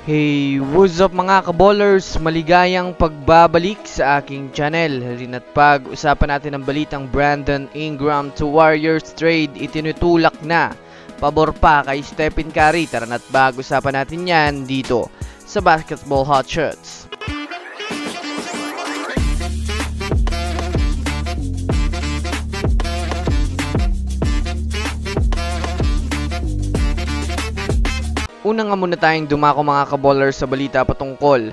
Hey, what's up mga kaballers? Maligayang pagbabalik sa aking channel. Rin at pag-usapan natin ang balitang Brandon Ingram to Warriors trade. Itinutulak na. Pabor pa kay Stephen Curry. Tara na't pag-usapan natin yan dito sa Basketball Hot Shots. Una nga muna tayong dumako mga kaballers sa balita patungkol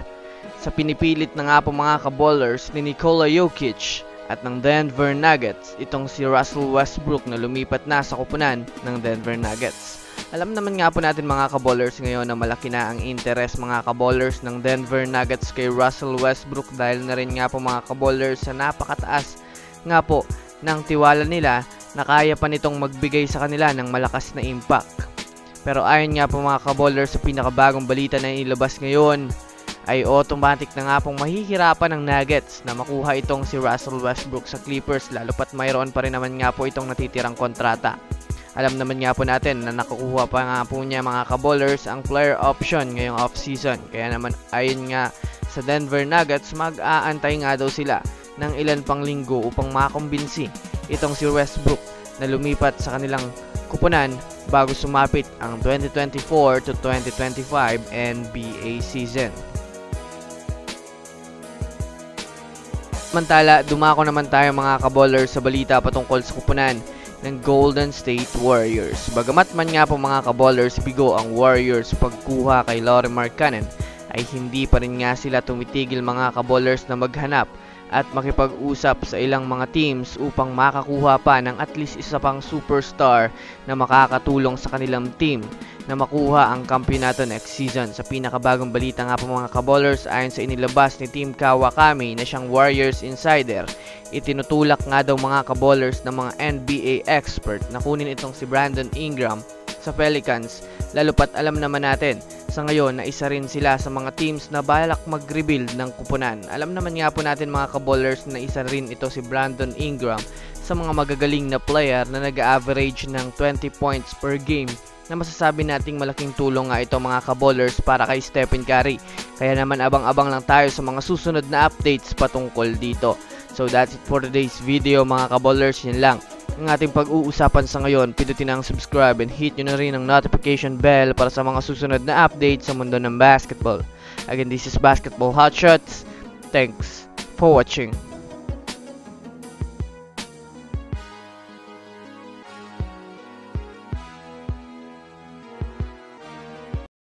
sa pinipilit na nga po mga kaballers ni Nikola Jokic at ng Denver Nuggets, itong si Russell Westbrook na lumipat na sa kupunan ng Denver Nuggets. Alam naman nga po natin mga kaballers ngayon na malaki na ang interest mga kaballers ng Denver Nuggets kay Russell Westbrook dahil na rin nga po mga kaballers sa napakataas nga po ng tiwala nila na kaya pa nitong magbigay sa kanila ng malakas na impact. Pero ayon nga po mga kaballers sa pinakabagong balita na ilabas ngayon ay automatic na nga pong mahihirapan ng Nuggets na makuha itong si Russell Westbrook sa Clippers lalo pat mayroon pa rin naman nga po itong natitirang kontrata. Alam naman nga po natin na nakukuha pa nga po niya mga kaballers ang player option ngayong off-season. Kaya naman ayon nga sa Denver Nuggets mag-aantay nga daw sila ng ilan pang linggo upang makumbinsi itong si Westbrook na lumipat sa kanilang kupunan bago sumapit ang 2024 to 2025 NBA season. Samantala, dumako naman tayo mga kaballers sa balita patungkol sa kupunan ng Golden State Warriors. Bagamat man nga po mga kaballers bigo ang Warriors pagkuha kay Lauri Markkanen, ay hindi pa rin nga sila tumitigil mga kaballers na maghanap at makipag-usap sa ilang mga teams upang makakuha pa ng at least isa pang superstar na makakatulong sa kanilang team na makuha ang kampiyonato next season. Sa pinakabagong balita nga po mga kaballers, ayon sa inilabas ni Team Kawakami na siyang Warriors Insider, itinutulak nga daw mga kaballers ng mga NBA expert na kunin itong si Brandon Ingram sa Pelicans, lalo pat alam naman natin sa ngayon na isa rin sila sa mga teams na balak mag-rebuild ng kupunan. Alam naman nga po natin mga kaballers na isa rin ito si Brandon Ingram sa mga magagaling na player na nag-average ng 20 points per game na masasabi nating malaking tulong nga ito mga kaballers para kay Stephen Curry. Kaya naman abang-abang lang tayo sa mga susunod na updates patungkol dito. So that's it for today's video mga kaballers, yun lang ang ating pag-uusapan sa ngayon. Pindutin ang subscribe and hit nyo na rin ang notification bell para sa mga susunod na updates sa mundo ng basketball. Again, this is Basketball Hot Shots. Thanks for watching.